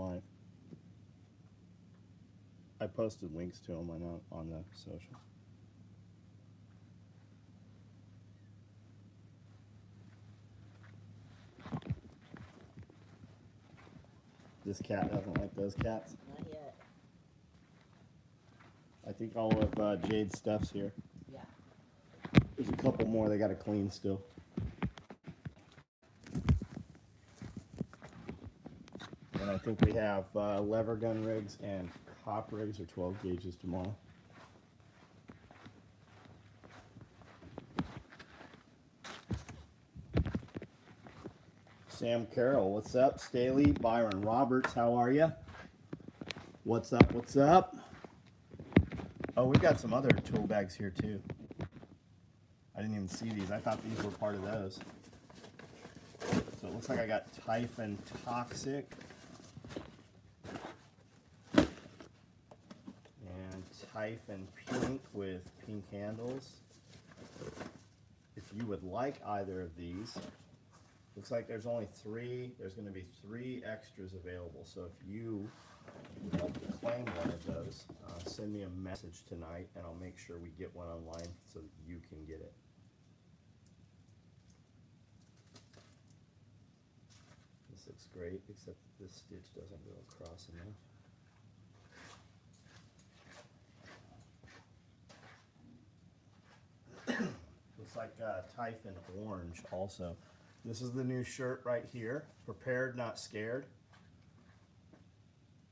live. I posted links to them on the social. This cat doesn't like those cats. Not yet. I think all of Jade's stuff's here. Yeah. There's a couple more they got to clean still. And I think we have lever gun rigs and cop rigs or 12 gauges tomorrow. Sam Carroll, what's up? Staley, Byron Roberts, how are you? What's up? What's up? Oh, we've got some other tool bags here too. I didn't even see these. I thought these were part of those. So it looks like I got Typhon Toxic. And Typhon Pink with pink handles. If you would like either of these, looks like there's only 3. There's going to be 3 extras available. So if you would like to claim one of those, send me a message tonight and I'll make sure we get one online so that you can get it. This looks great, except this stitch doesn't go across enough. Looks like Typhon Orange also. This is the new shirt right here. Prepared, not scared.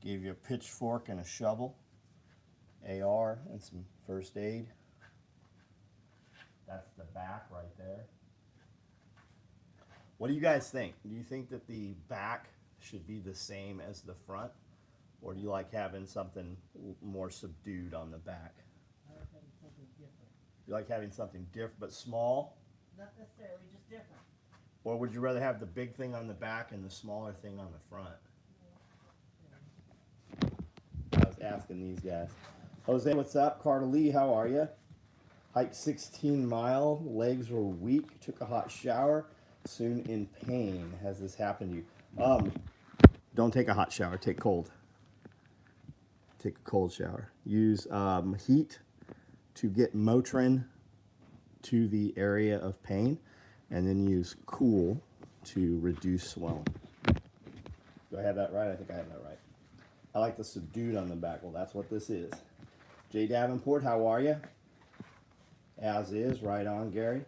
Gave you a pitchfork and a shovel. AR and some first aid. That's the back right there. What do you guys think? Do you think that the back should be the same as the front? Or do you like having something more subdued on the back? I like having something different. You like having something different but small? Not necessarily, just different. Or would you rather have the big thing on the back and the smaller thing on the front? I was asking these guys. Jose, what's up? Carter Lee, how are you? Hiked 16 mile, legs were weak, took a hot shower, soon in pain. Has this happened to you? Don't take a hot shower, take cold. Take a cold shower. Use heat to get Motrin to the area of pain, and then use cool to reduce swelling. Do I have that right? I think I have that right. I like the subdued on the back. Well, that's what this is. Jay Davenport, how are you? As is, right on, Gary.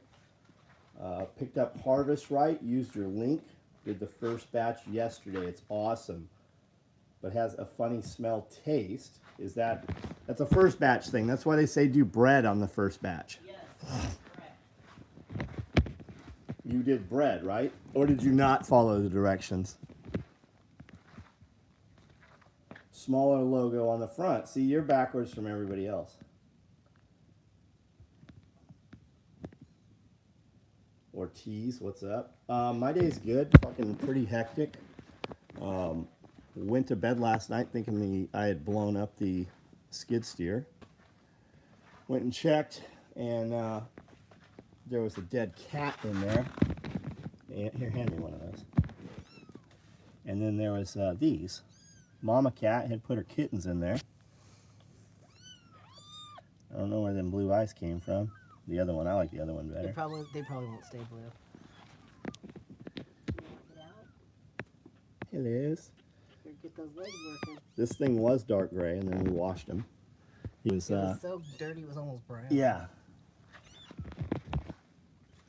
Picked up Harvest Right, used your link, did the first batch yesterday. It's awesome, but has a funny smell taste. That's a first batch thing. That's why they say do bread on the first batch. Yes, correct. You did bread, right? Or did you not follow the directions? Smaller logo on the front. See, you're backwards from everybody else. Ortiz, what's up? My day's good. Fucking pretty hectic. Went to bed last night thinking I had blown up the skid steer. Went and checked, and there was a dead cat in there. Here, hand me one of those. And then there was these. Mama cat had put her kittens in there. I don't know where them blue eyes came from. The other one, I like the other one better. They probably won't stay blue. Get out. It is. Here, get those legs working. This thing was dark gray, and then we washed him. He was, It was so dirty, it was almost brown. yeah.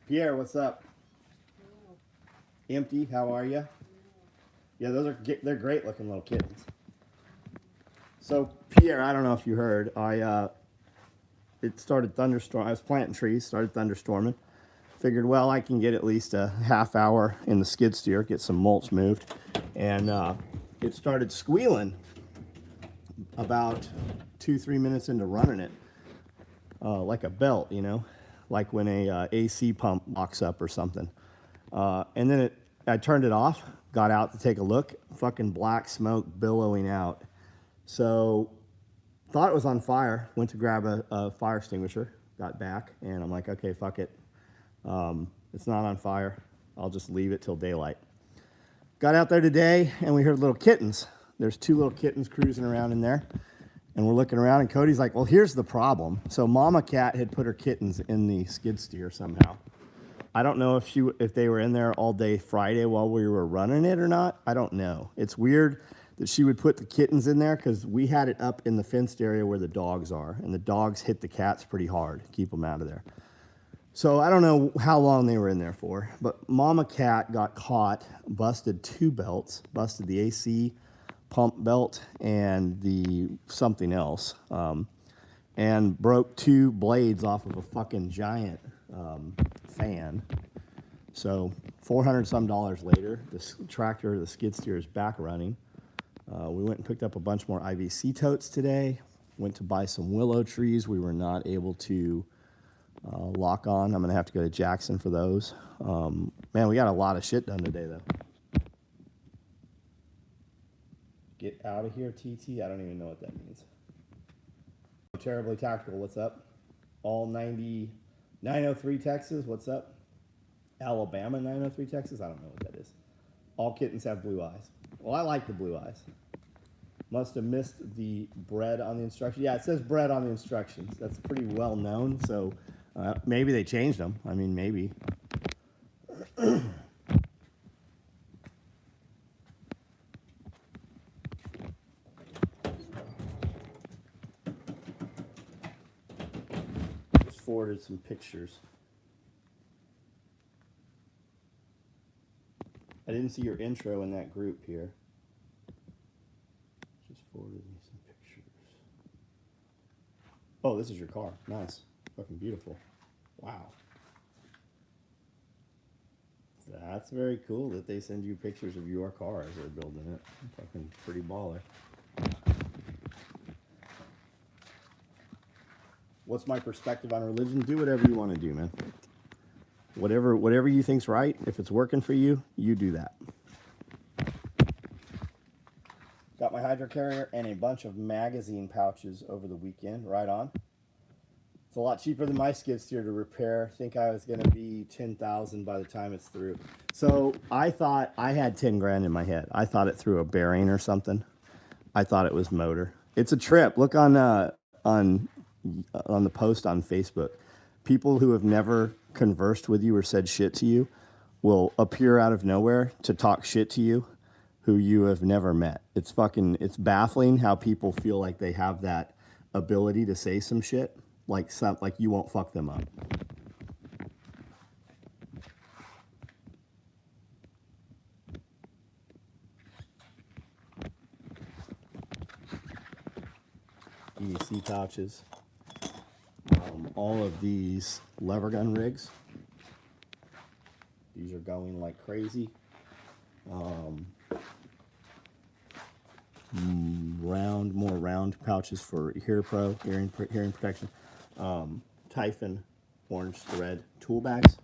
Pierre, what's up? Empty, how are you? Yeah, they're great looking little kittens. So Pierre, I don't know if you heard, it started thunderstorm. I was planting trees, started thunderstorming. Figured, well, I can get at least a half hour in the skid steer, get some mulch moved, and it started squealing about 2-3 minutes into running it, like a belt, you know, like when a AC pump locks up or something. And then I turned it off, got out to take a look, fucking black smoke billowing out. So thought it was on fire, went to grab a fire extinguisher, got back, and I'm like, okay, fuck it. It's not on fire. I'll just leave it till daylight. Got out there today, and we heard little kittens. There's two little kittens cruising around in there. And we're looking around, and Cody's like, well, here's the problem. So Mama Cat had put her kittens in the skid steer somehow. I don't know if they were in there all day Friday while we were running it or not. I don't know. It's weird that she would put the kittens in there because we had it up in the fenced area where the dogs are, and the dogs hit the cats pretty hard to keep them out of there. So I don't know how long they were in there for, but Mama Cat got caught, busted two belts, busted the AC pump belt and the something else, and broke two blades off of a fucking giant fan. So $400 some later, this tractor, the skid steer, is back running. We went and picked up a bunch more IVC totes today. Went to buy some willow trees. We were not able to lock on. I'm gonna have to go to Jackson for those. Man, we got a lot of shit done today though. Get out of here, TT. I don't even know what that means. Terribly Tactical, what's up? All 90, 903 Texas, what's up? Alabama 903 Texas, I don't know what that is. All kittens have blue eyes. Well, I like the blue eyes. Must have missed the bread on the instructions. Yeah, it says bread on the instructions. That's pretty well known, so maybe they changed them. I mean, maybe. Just forwarded some pictures. I didn't see your intro in that group here. Just forwarded me some pictures. Oh, this is your car. Nice. Fucking beautiful. Wow. That's very cool that they send you pictures of your car as they're building it. Fucking pretty baller. What's my perspective on religion? Do whatever you want to do, man. Whatever you think's right. If it's working for you, you do that. Got my hydro carrier and a bunch of magazine pouches over the weekend. Right on. It's a lot cheaper than my skid steer to repair. I think I was going to be $10,000 by the time it's through. So I thought I had 10 grand in my head. I thought it threw a bearing or something. I thought it was motor. It's a trip. Look on the post on Facebook. People who have never conversed with you or said shit to you will appear out of nowhere to talk shit to you who you have never met. It's baffling how people feel like they have that ability to say some shit. Like you won't fuck them up. EDC pouches. All of these lever gun rigs. These are going like crazy. More round pouches for hearing protection. Typhon orange thread tool bags,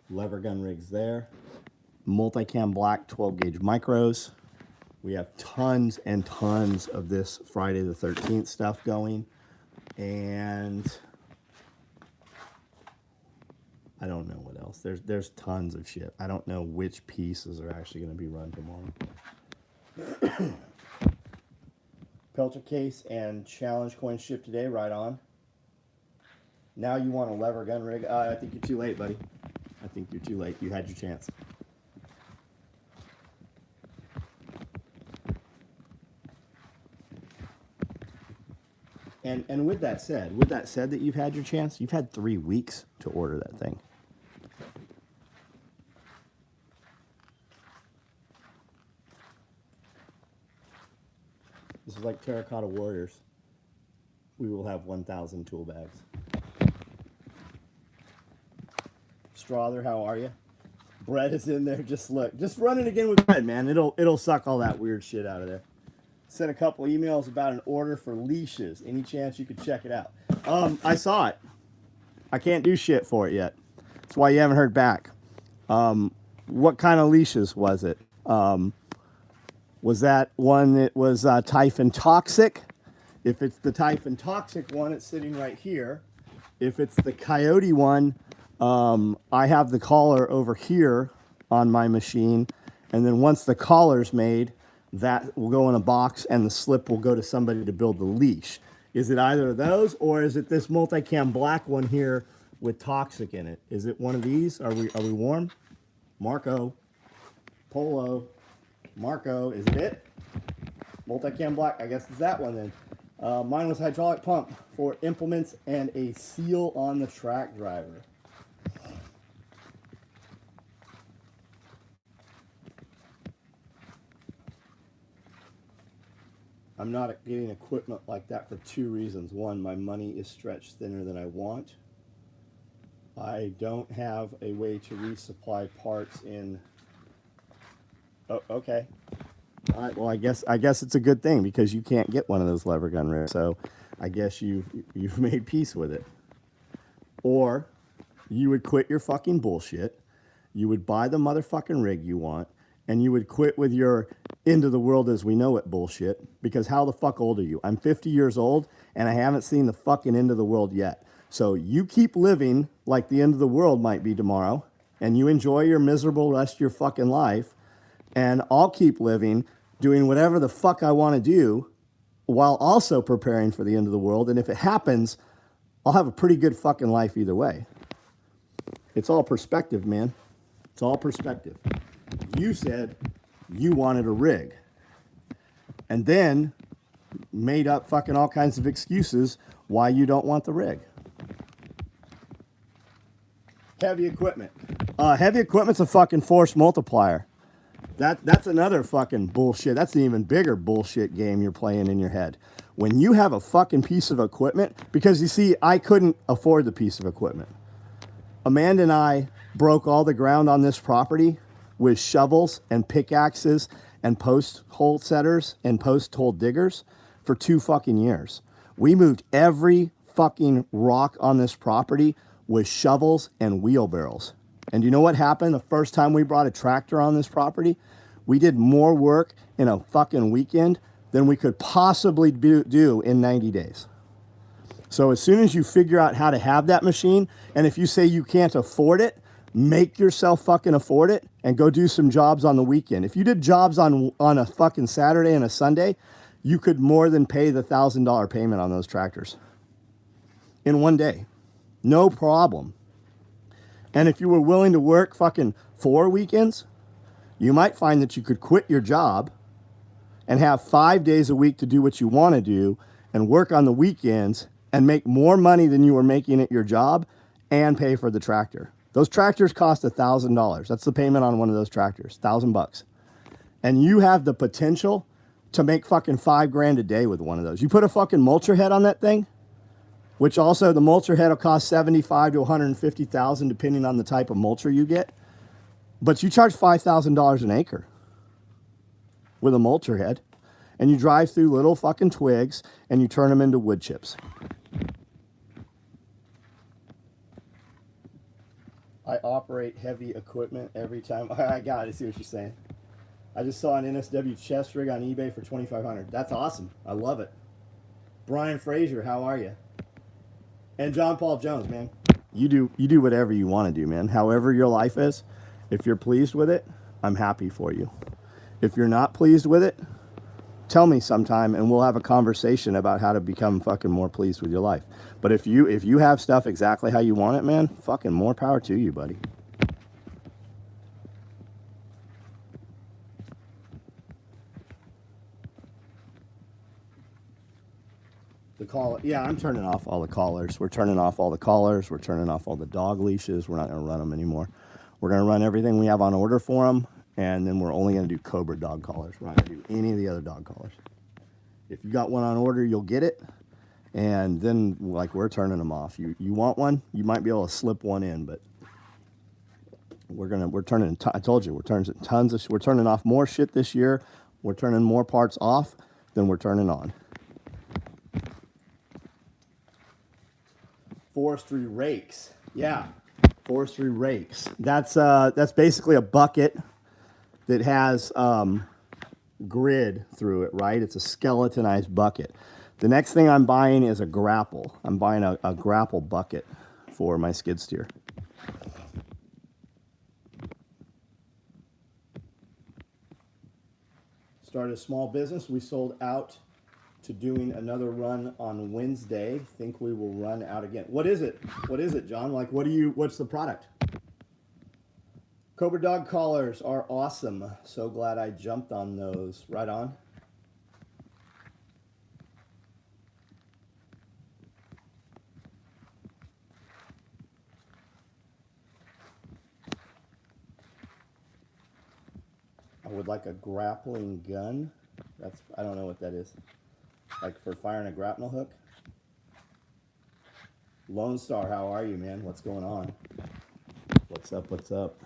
lever gun rigs there, multicam black 12 gauge micros. We have tons and tons of this Friday the 13th stuff going, and I don't know what else. There's tons of shit. I don't know which pieces are actually going to be run tomorrow. Pelter case and challenge coin shipped today. Right on. Now you want a lever gun rig? I think you're too late, buddy. I think you're too late. You had your chance. And with that said that you've had your chance, you've had 3 weeks to order that thing. This is like Terracotta Warriors. We will have 1,000 tool bags. Strother, how are you? Bread is in there. Just look. Just run it again with bread, man. It'll suck all that weird shit out of there. Sent a couple emails about an order for leashes. Any chance you could check it out? I saw it. I can't do shit for it yet. That's why you haven't heard back. What kind of leashes was it? Was that one that was Typhon Toxic? If it's the Typhon Toxic one, it's sitting right here. If it's the Coyote one, I have the collar over here on my machine. And then once the collar's made, that will go in a box and the slip will go to somebody to build the leash. Is it either of those, or is it this multicam black one here with toxic in it? Is it one of these? Are we warm? Marco, Polo, Marco, is it? Multicam black, I guess it's that one then. Mine was hydraulic pump for implements and a seal on the track driver. I'm not getting equipment like that for two reasons. One, my money is stretched thinner than I want. I don't have a way to resupply parts in. Oh, okay. All right. Well, I guess it's a good thing because you can't get one of those lever gun rigs. So, I guess you've made peace with it. Or, you would quit your fucking bullshit. You would buy the motherfucking rig you want, and you would quit with your end of the world as we know it bullshit. Because how the fuck old are you? I'm 50 years old, and I haven't seen the fucking end of the world yet. So you keep living like the end of the world might be tomorrow, and you enjoy your miserable rest of your fucking life, and I'll keep living, doing whatever the fuck I want to do, while also preparing for the end of the world. And if it happens, I'll have a pretty good fucking life either way. It's all perspective, man. It's all perspective. You said you wanted a rig, and then made up fucking all kinds of excuses why you don't want the rig. Heavy equipment. Heavy equipment's a fucking force multiplier. That's another fucking bullshit. That's an even bigger bullshit game you're playing in your head. When you have a fucking piece of equipment, because you see, I couldn't afford the piece of equipment. Amanda and I broke all the ground on this property with shovels and pickaxes and post hole setters and post hole diggers for 2 fucking years. We moved every fucking rock on this property with shovels and wheelbarrows. And you know what happened the first time we brought a tractor on this property? We did more work in a fucking weekend than we could possibly do in 90 days. So as soon as you figure out how to have that machine, and if you say you can't afford it, make yourself fucking afford it and go do some jobs on the weekend. If you did jobs on a fucking Saturday and a Sunday, you could more than pay the $1,000 payment on those tractors in one day. No problem. And if you were willing to work fucking 4 weekends, you might find that you could quit your job and have 5 days a week to do what you want to do and work on the weekends and make more money than you were making at your job and pay for the tractor. Those tractors cost $1,000. That's the payment on one of those tractors, $1,000. And you have the potential to make fucking $5,000 a day with one of those. You put a fucking mulcher head on that thing, which also the mulcher head will cost $75,000 to $150,000 depending on the type of mulcher you get. But you charge $5,000 an acre with a mulcher head, and you drive through little fucking twigs and you turn them into wood chips. I operate heavy equipment every time. I got it. I see what you're saying. I just saw an NSW chest rig on eBay for $2,500. That's awesome. I love it. Brian Fraser, how are you? And John Paul Jones, man. You do whatever you want to do, man. However your life is, if you're pleased with it, I'm happy for you. If you're not pleased with it, tell me sometime and we'll have a conversation about how to become fucking more pleased with your life. But if you have stuff exactly how you want it, man, fucking more power to you, buddy. The call, yeah, I'm turning off all the collars. We're turning off all the collars. We're turning off all the dog leashes. We're not going to run them anymore. We're going to run everything we have on order for them, and then we're only going to do Cobra dog collars. We're not going to do any of the other dog collars. If you got one on order, you'll get it, and then like we're turning them off. You want one? You might be able to slip one in, but we're turning. I told you we're turning off more shit this year. We're turning more parts off than we're turning on. Forestry rakes. Yeah, forestry rakes. That's basically a bucket that has grid through it, right? It's a skeletonized bucket. The next thing I'm buying is a grapple. I'm buying a grapple bucket for my skid steer. Started a small business. We sold out to doing another run on Wednesday. Think we will run out again. What is it? What is it, John? Like, what's the product? Cobra dog collars are awesome. So glad I jumped on those. Right on. I would like a grappling gun. I don't know what that is. Like for firing a grapnel hook. Lone Star, how are you, man? What's going on? What's up? What's up?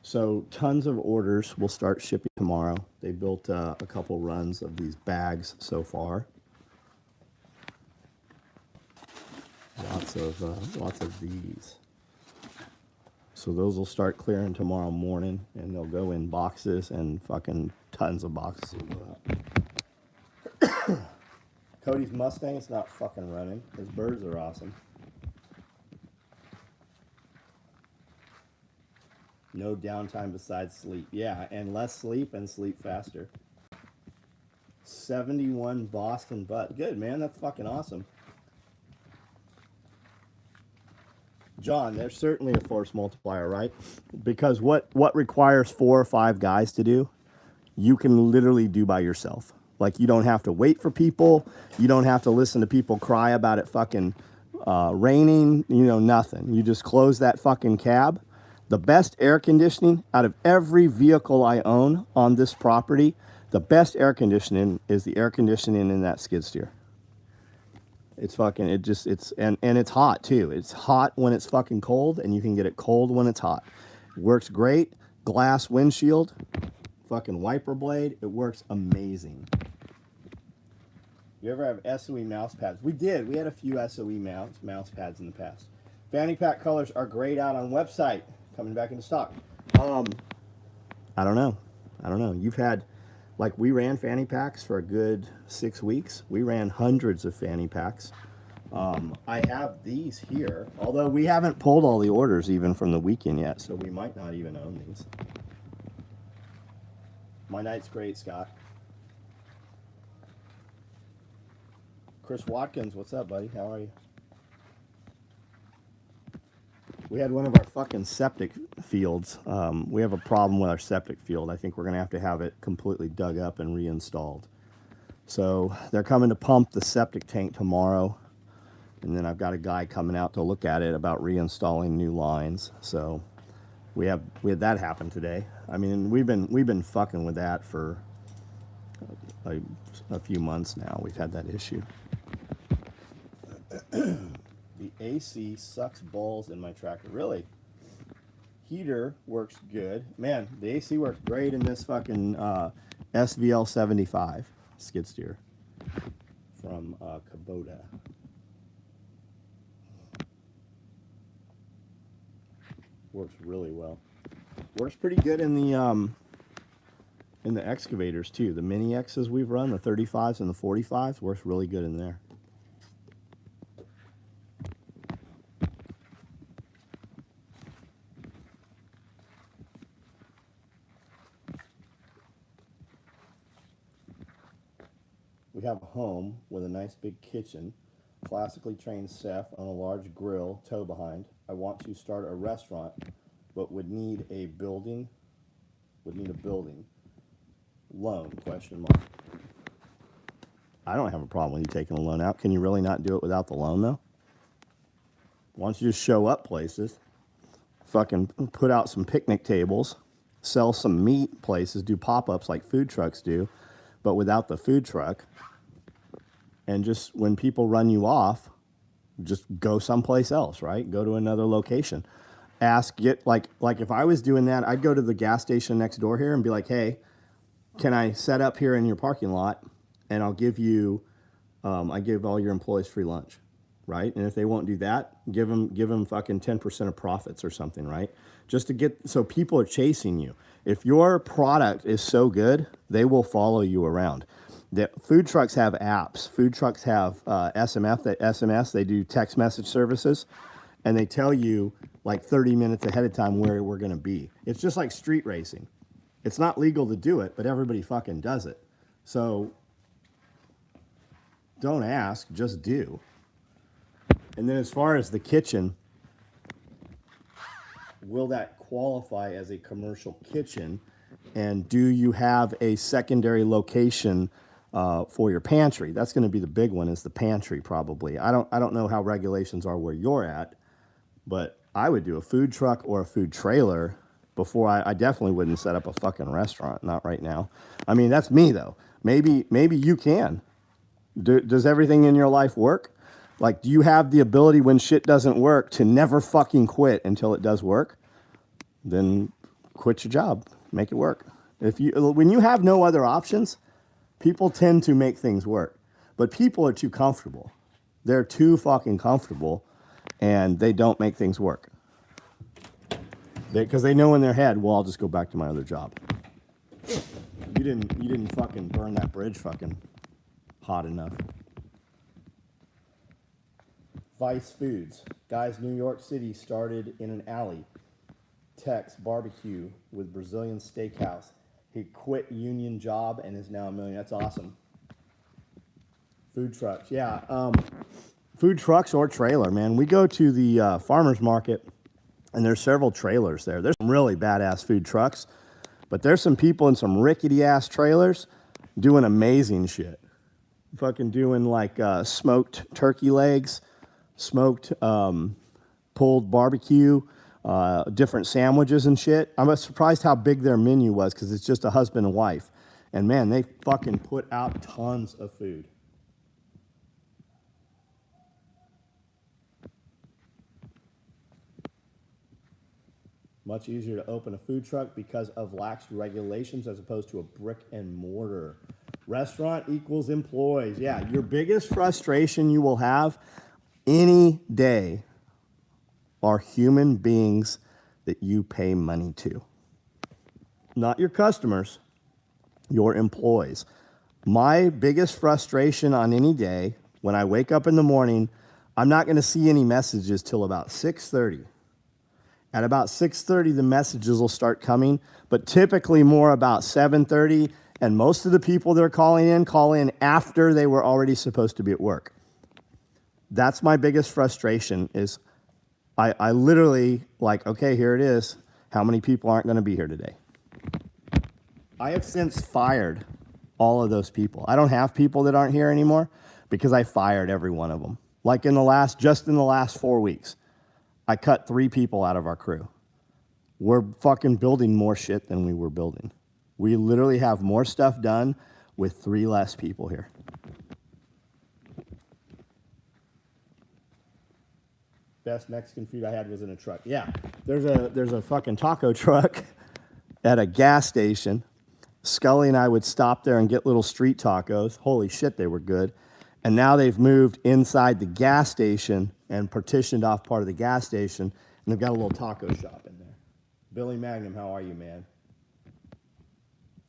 So tons of orders. We'll start shipping tomorrow. They built a couple runs of these bags so far. Lots of these. So those will start clearing tomorrow morning, and they'll go in boxes, and fucking tons of boxes will go out. Cody's Mustang is not fucking running. His birds are awesome. No downtime besides sleep. Yeah, and less sleep and sleep faster. 71 Boston butt. Good, man. That's fucking awesome. John, there's certainly a force multiplier, right? Because what requires 4 or 5 guys to do, you can literally do by yourself. Like, you don't have to wait for people. You don't have to listen to people cry about it fucking raining. You know, nothing. You just close that fucking cab. The best air conditioning out of every vehicle I own on this property, the best air conditioning is the air conditioning in that skid steer. It's fucking, and it's hot too. It's hot when it's fucking cold, and you can get it cold when it's hot. Works great. Glass windshield, fucking wiper blade. It works amazing. You ever have SOE mouse pads? We did. We had a few SOE mouse pads in the past. Fanny pack colors are grayed out on website. Coming back into stock. I don't know. You've had, like, we ran fanny packs for a good 6 weeks. We ran hundreds of fanny packs. I have these here, although we haven't pulled all the orders even from the weekend yet, so we might not even own these. My night's great, Scott. Chris Watkins, what's up, buddy? How are you? We had one of our fucking septic fields. We have a problem with our septic field. I think we're going to have it completely dug up and reinstalled. So they're coming to pump the septic tank tomorrow. And then I've got a guy coming out to look at it about reinstalling new lines. So we had that happen today. I mean, we've been fucking with that for a few months now. We've had that issue. The AC sucks balls in my tractor. Really? Heater works good. Man, the AC works great in this fucking SVL 75 skid steer from Kubota. Works really well. Works pretty good in the excavators too. The mini X's we've run, the 35s and the 45s, works really good in there. We have a home with a nice big kitchen, classically trained chef on a large grill, tow behind. I want to start a restaurant, but would need a building. Loan, question mark. I don't have a problem with you taking a loan out. Can you really not do it without the loan, though? Why don't you just show up places, fucking put out some picnic tables, sell some meat places, do pop-ups like food trucks do, but without the food truck. And just when people run you off, just go someplace else, right? Go to another location. Like if I was doing that, I'd go to the gas station next door here and be like, hey, can I set up here in your parking lot? And I'll give you, I give all your employees free lunch, right? And if they won't do that, give them fucking 10% of profits or something, right? Just to get, so people are chasing you. If your product is so good, they will follow you around. The food trucks have apps. Food trucks have SMS. They do text message services, and they tell you like 30 minutes ahead of time where we're going to be. It's just like street racing. It's not legal to do it, but everybody fucking does it. So don't ask, just do. And then as far as the kitchen, will that qualify as a commercial kitchen? And do you have a secondary location for your pantry? That's going to be the big one, is the pantry probably. I don't know how regulations are where you're at, but I would do a food truck or a food trailer before I definitely wouldn't set up a fucking restaurant. Not right now. I mean, that's me though. Maybe you can. Does everything in your life work? Like, do you have the ability when shit doesn't work to never fucking quit until it does work? Then quit your job, make it work. When you have no other options, people tend to make things work. But people are too comfortable. They're too fucking comfortable, and they don't make things work. Because they know in their head, well, I'll just go back to my other job. You didn't fucking burn that bridge fucking hot enough. Vice Foods. Guys, New York City started in an alley. Tex barbecue with Brazilian steakhouse. He quit union job and is now a millionaire. That's awesome. Food trucks. Yeah. Food trucks or trailer, man. We go to the farmer's market, and there's several trailers there. There's some really badass food trucks, but there's some people in some rickety-ass trailers doing amazing shit. Fucking doing like smoked turkey legs, smoked pulled barbecue, different sandwiches and shit. I'm surprised how big their menu was, because it's just a husband and wife. And man, they fucking put out tons of food. Much easier to open a food truck because of lax regulations as opposed to a brick and mortar. Restaurant equals employees. Yeah, your biggest frustration you will have any day are human beings that you pay money to. Not your customers, your employees. My biggest frustration on any day, when I wake up in the morning, I'm not going to see any messages till about 6:30. At about 6:30, the messages will start coming, but typically more about 7:30, and most of the people that are call in after they were already supposed to be at work. That's my biggest frustration is I literally like, okay, here it is. How many people aren't going to be here today? I have since fired all of those people. I don't have people that aren't here anymore because I fired every one of them. Like just in the last 4 weeks, I cut 3 people out of our crew. We're fucking building more shit than we were building. We literally have more stuff done with 3 less people here. Best Mexican food I had was in a truck. Yeah, there's a fucking taco truck at a gas station. Scully and I would stop there and get little street tacos. Holy shit, they were good. And now they've moved inside the gas station and partitioned off part of the gas station, and they've got a little taco shop in there. Billy Magnum, how are you, man?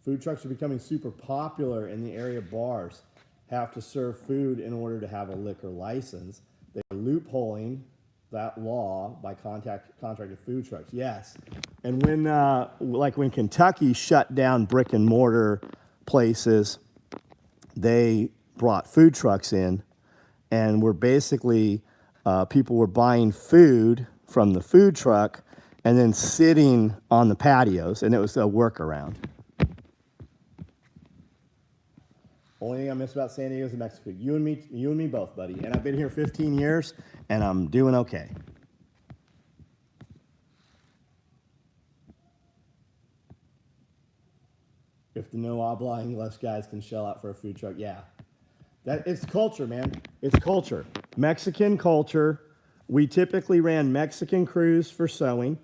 Food trucks are becoming super popular in the area. Bars have to serve food in order to have a liquor license. They're loopholing that law by contracted food trucks. Yes. And when Kentucky shut down brick and mortar places, they brought food trucks in, and were basically people were buying food from the food truck and then sitting on the patios, and it was a workaround. Only thing I miss about San Diego is the Mexican food. You and me both, buddy. And I've been here 15 years, and I'm doing okay. If the no habla English guys can shell out for a food truck, yeah. It's culture, man. It's culture. Mexican culture. We typically ran Mexican crews for sewing,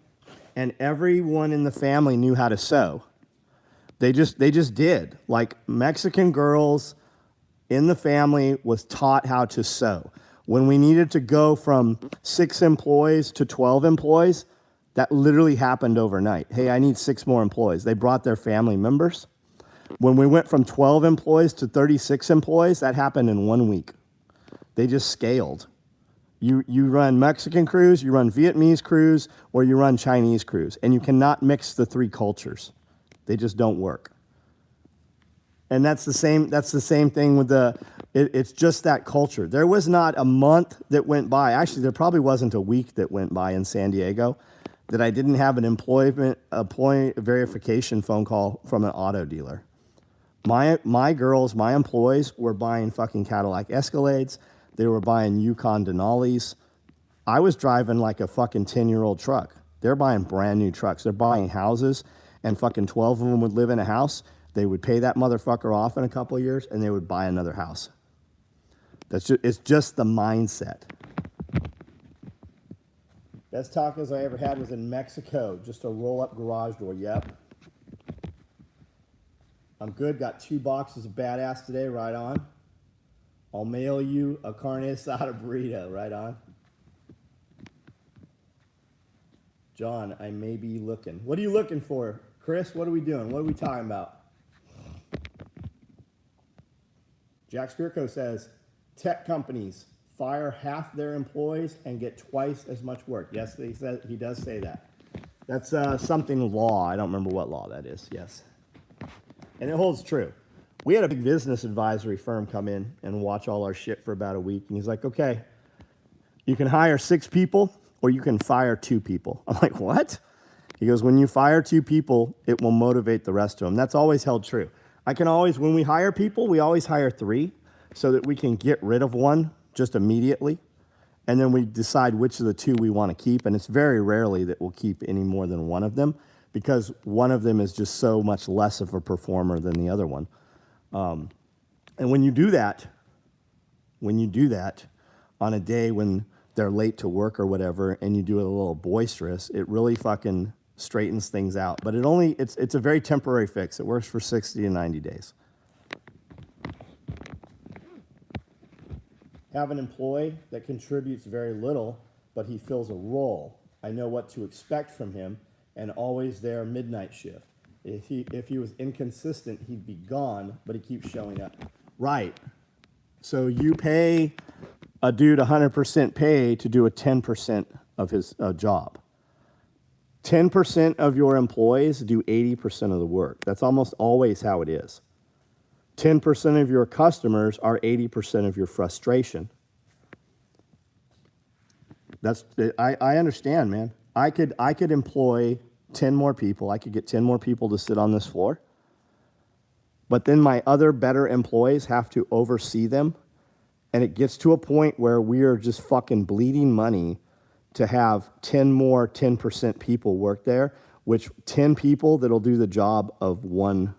and everyone in the family knew how to sew. They just did. Like, Mexican girls in the family was taught how to sew. When we needed to go from 6 employees to 12 employees, that literally happened overnight. Hey, I need 6 more employees. They brought their family members. When we went from 12 employees to 36 employees, that happened in 1 week. They just scaled. You run Mexican crews, you run Vietnamese crews, or you run Chinese crews, and you cannot mix the three cultures. They just don't work. And that's the same thing with it's just that culture. There was not a month that went by. Actually, there probably wasn't a week that went by in San Diego that I didn't have an employment verification phone call from an auto dealer. My employees were buying fucking Cadillac Escalades. They were buying Yukon Denali's. I was driving like a fucking 10-year-old truck. They're buying brand new trucks. They're buying houses, and fucking 12 of them would live in a house. They would pay that motherfucker off in a couple of years, and they would buy another house. It's just the mindset. Best tacos I ever had was in Mexico. Just a roll-up garage door. Yep. I'm good. Got 2 boxes of Badass today. Right on. I'll mail you a carne asada burrito. Right on. John, I may be looking. What are you looking for? Chris, what are we doing? What are we talking about? Jack Spirko says, tech companies fire half their employees and get twice as much work. Yes, he does say that. That's something law. I don't remember what law that is. Yes. And it holds true. We had a big business advisory firm come in and watch all our shit for about a week. And he's like, okay, you can hire 6 people or you can fire 2 people. I'm like, what? He goes, when you fire 2 people, it will motivate the rest of them. That's always held true. When we hire people, we always hire 3 so that we can get rid of one just immediately. And then we decide which of the 2 we want to keep. And it's very rarely that we'll keep any more than one of them because one of them is just so much less of a performer than the other one. And when you do that on a day when they're late to work or whatever, and you do it a little boisterous, it really fucking straightens things out. But it's a very temporary fix. It works for 60 to 90 days. Have an employee that contributes very little, but he fills a role. I know what to expect from him, and always there midnight shift. If he was inconsistent, he'd be gone, but he keeps showing up. Right. So you pay a dude 100% pay to do a 10% of his job. 10% of your employees do 80% of the work. That's almost always how it is. 10% of your customers are 80% of your frustration. I understand, man. I could employ 10 more people. I could get 10 more people to sit on this floor. But then my other better employees have to oversee them. And it gets to a point where we are just fucking bleeding money to have 10 more 10% people work there, which 10 people that'll do the job of one,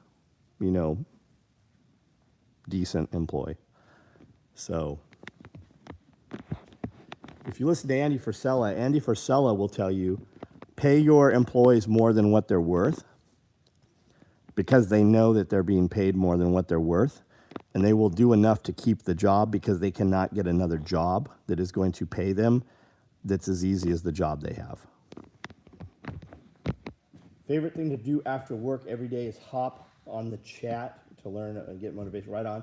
decent employee. So if you listen to Andy Frisella will tell you, pay your employees more than what they're worth because they know that they're being paid more than what they're worth, and they will do enough to keep the job because they cannot get another job that is going to pay them that's as easy as the job they have. Favorite thing to do after work every day is hop on the chat to learn and get motivation. Right on.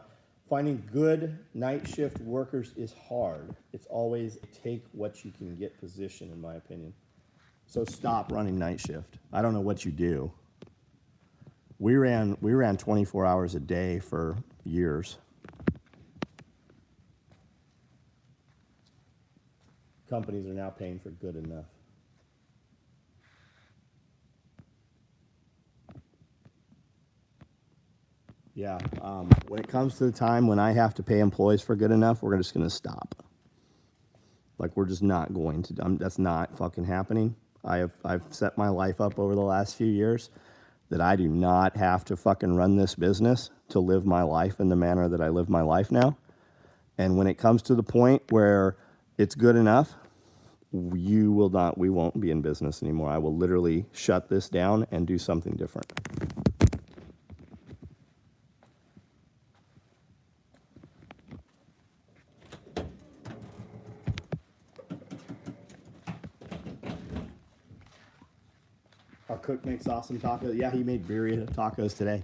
Finding good night shift workers is hard. It's always take what you can get position, in my opinion. So stop running night shift. I don't know what you do. We ran 24 hours a day for years. Companies are now paying for good enough. Yeah, when it comes to the time when I have to pay employees for good enough, we're just going to stop. Like, we're just not going to. That's not fucking happening. I've set my life up over the last few years that I do not have to fucking run this business to live my life in the manner that I live my life now. And when it comes to the point where it's good enough, we won't be in business anymore. I will literally shut this down and do something different. Our cook makes awesome tacos. Yeah, he made birria tacos today.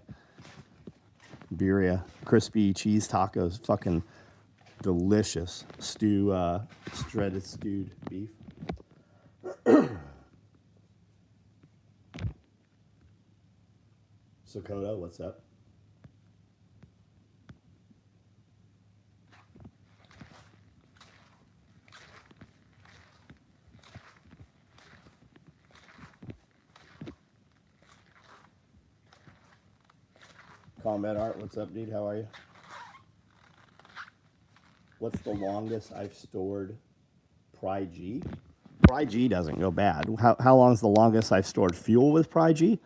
Birria, crispy cheese tacos. Fucking delicious shredded stewed beef. Sakota, what's up? Combat Art, what's up, dude? How are you? What's the longest I've stored Pry-G? Pry-G doesn't go bad. How long is the longest I've stored fuel with Pry-G?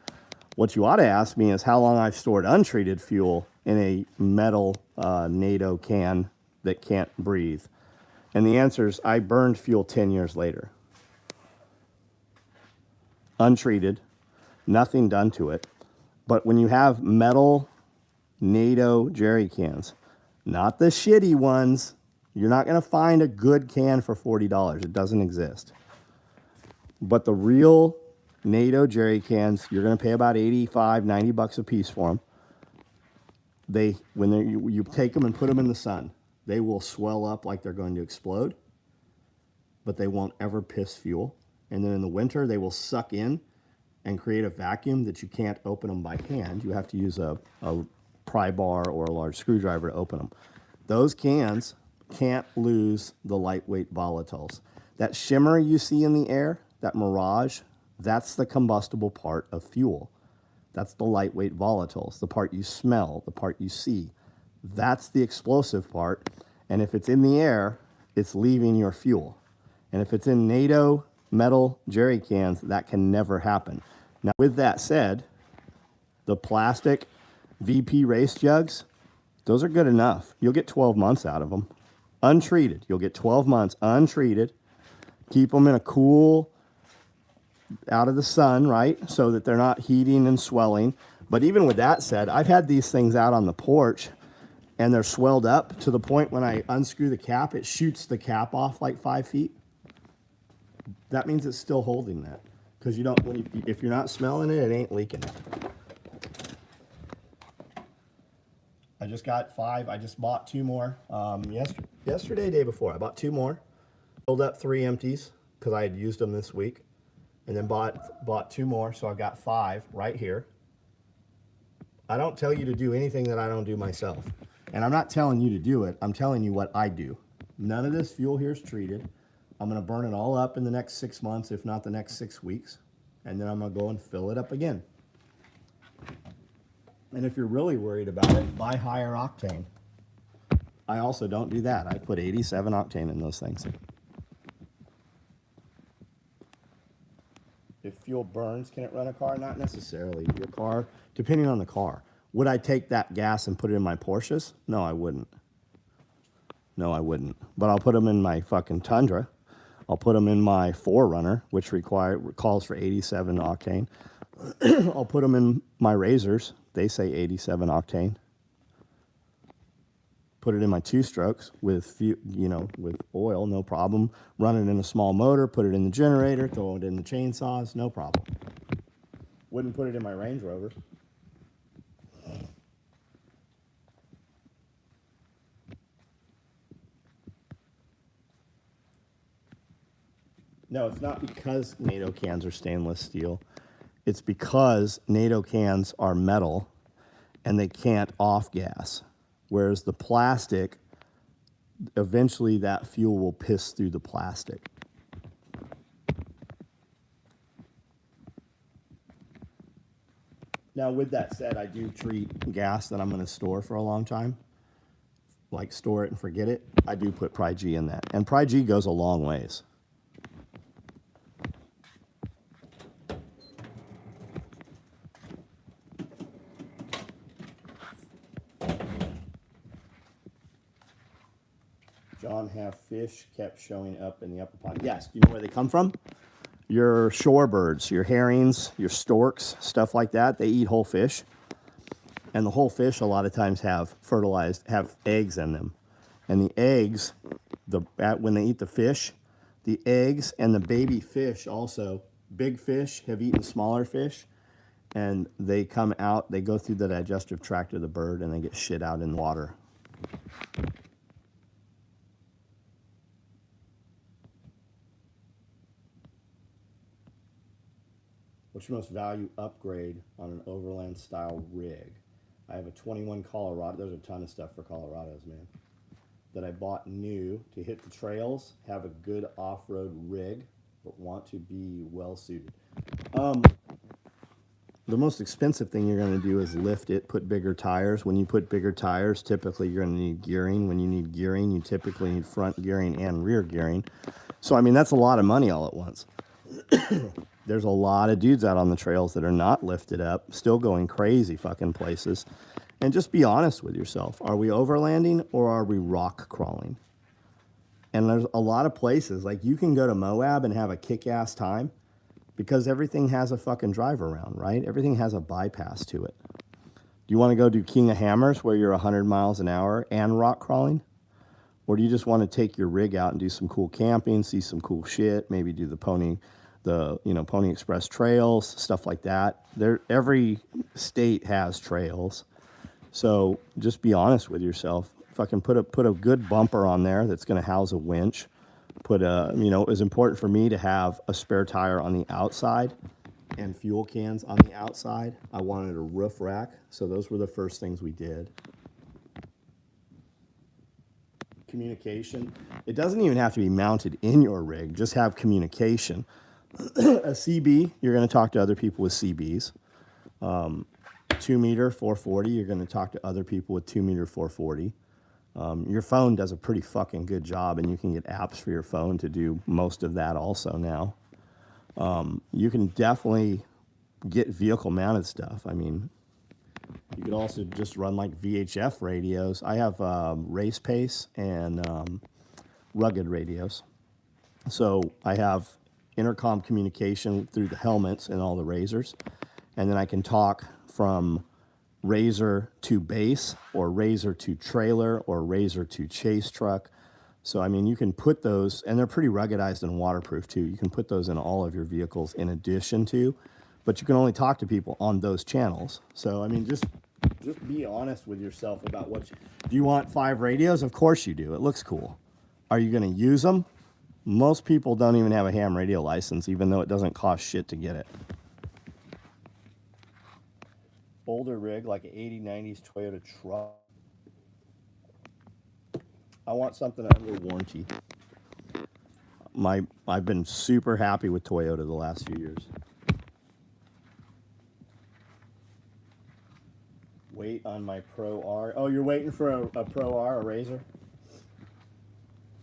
What you ought to ask me is how long I've stored untreated fuel in a metal NATO can that can't breathe. And the answer is I burned fuel 10 years later. Untreated, nothing done to it. But when you have metal NATO jerry cans, not the shitty ones, you're not going to find a good can for $40. It doesn't exist. But the real NATO jerry cans, you're going to pay about 85, 90 bucks a piece for them. You take them and put them in the sun, they will swell up like they're going to explode, but they won't ever piss fuel. And then in the winter, they will suck in and create a vacuum that you can't open them by hand. You have to use a pry bar or a large screwdriver to open them. Those cans can't lose the lightweight volatiles. That shimmer you see in the air, that mirage, that's the combustible part of fuel. That's the lightweight volatiles, the part you smell, the part you see. That's the explosive part. And if it's in the air, it's leaving your fuel. And if it's in NATO metal jerry cans, that can never happen. Now, with that said, the plastic VP race jugs, those are good enough. You'll get 12 months out of them. Untreated, you'll get 12 months untreated. Keep them in a cool, out of the sun, right? So that they're not heating and swelling. But even with that said, I've had these things out on the porch and they're swelled up to the point when I unscrew the cap, it shoots the cap off like 5 feet. That means it's still holding that. Because if you're not smelling it, it ain't leaking. I just got 5. I just bought 2 more. Yesterday, day before, I bought 2 more. Filled up 3 empties because I had used them this week. And then bought 2 more, so I've got 5 right here. I don't tell you to do anything that I don't do myself. And I'm not telling you to do it. I'm telling you what I do. None of this fuel here is treated. I'm going to burn it all up in the next 6 months, if not the next 6 weeks. And then I'm going to go and fill it up again. And if you're really worried about it, buy higher octane. I also don't do that. I put 87 octane in those things. If fuel burns, can it run a car? Not necessarily. Your car, depending on the car. Would I take that gas and put it in my Porsches? No, I wouldn't. No, I wouldn't. But I'll put them in my fucking Tundra. I'll put them in my 4Runner, which calls for 87 octane. I'll put them in my Razors. They say 87 octane. Put it in my 2-strokes with oil, no problem. Run it in a small motor, put it in the generator, throw it in the chainsaws, no problem. Wouldn't put it in my Range Rover. No, it's not because NATO cans are stainless steel. It's because NATO cans are metal and they can't off-gas. Whereas the plastic, eventually that fuel will piss through the plastic. Now, with that said, I do treat gas that I'm going to store for a long time. Like store it and forget it. I do put Pry-G in that. And Pry-G goes a long ways. John, have fish kept showing up in the upper pond? Yes. Do you know where they come from? Your shorebirds, your herrings, your storks, stuff like that. They eat whole fish. And the whole fish a lot of times have eggs in them. And the eggs, when they eat the fish, the eggs and the baby fish also, big fish have eaten smaller fish. And they come out, they go through the digestive tract of the bird and they get shit out in the water. What's your most value upgrade on an overland style rig? I have a 21 Colorado. There's a ton of stuff for Colorados, man. That I bought new to hit the trails, have a good off-road rig, but want to be well suited. The most expensive thing you're going to do is lift it, put bigger tires. When you put bigger tires, typically you're going to need gearing. When you need gearing, you typically need front gearing and rear gearing. So, I mean, that's a lot of money all at once. There's a lot of dudes out on the trails that are not lifted up, still going crazy fucking places. And just be honest with yourself. Are we overlanding or are we rock crawling? And there's a lot of places, like you can go to Moab and have a kick-ass time because everything has a fucking drive around, right? Everything has a bypass to it. Do you want to go do King of Hammers where you're 100 miles an hour and rock crawling? Or do you just want to take your rig out and do some cool camping, see some cool shit, maybe do the Pony Express trails, stuff like that? Every state has trails. So just be honest with yourself. Fucking put a good bumper on there that's going to house a winch. It was important for me to have a spare tire on the outside and fuel cans on the outside. I wanted a roof rack. So those were the first things we did. Communication. It doesn't even have to be mounted in your rig. Just have communication. A CB, you're going to talk to other people with CBs. 2 meter 440, you're going to talk to other people with 2 meter 440. Your phone does a pretty fucking good job, and you can get apps for your phone to do most of that also now. You can definitely get vehicle mounted stuff. I mean, you could also just run like VHF radios. I have Race Pace and rugged radios. So I have intercom communication through the helmets and all the razors. And then I can talk from razor to base or razor to trailer or razor to chase truck. So, I mean, you can put those, and they're pretty ruggedized and waterproof too. You can put those in all of your vehicles in addition to, but you can only talk to people on those channels. So, I mean, just be honest with yourself about do you want 5 radios? Of course you do. It looks cool. Are you going to use them? Most people don't even have a ham radio license, even though it doesn't cost shit to get it. Older rig, like an 80s, 90s Toyota truck. I want something under warranty. I've been super happy with Toyota the last few years. Wait on my Pro R. Oh, you're waiting for a Pro R, a Razor?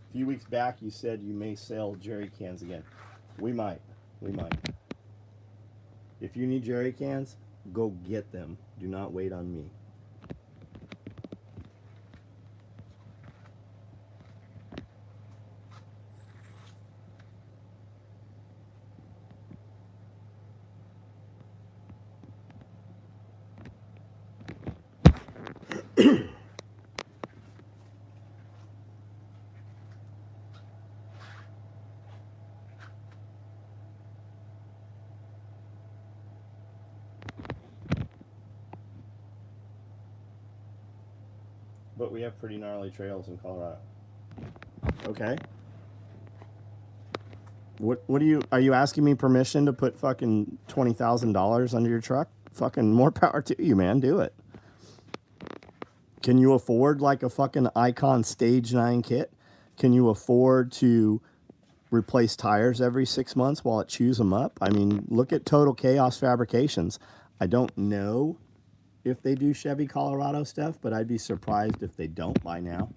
A few weeks back, you said you may sell jerry cans again. We might. If you need jerry cans, go get them. Do not wait on me. But we have pretty gnarly trails in Colorado. Okay. What are you asking me permission to put fucking $20,000 under your truck? Fucking more power to you, man. Do it. Can you afford like a fucking Icon Stage 9 kit? Can you afford to replace tires every 6 months while it chews them up? I mean, look at Total Chaos Fabrications. I don't know if they do Chevy Colorado stuff, but I'd be surprised if they don't by now.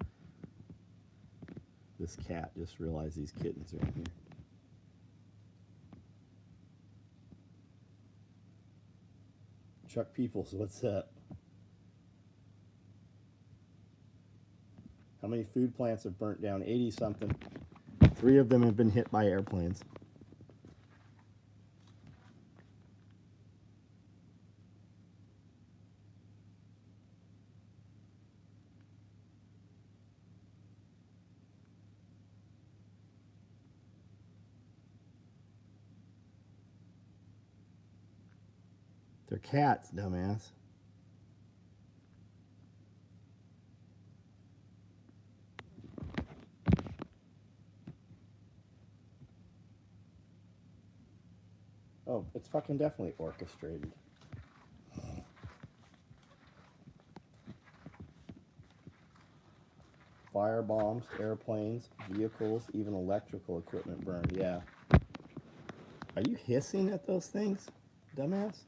This cat just realized these kittens are in here. Chuck Peoples, what's up? How many food plants have burnt down? 80 something. 3 of them have been hit by airplanes. They're cats, dumbass. Oh, it's fucking definitely orchestrated. Fire bombs, airplanes, vehicles, even electrical equipment burned. Yeah. Are you hissing at those things, dumbass?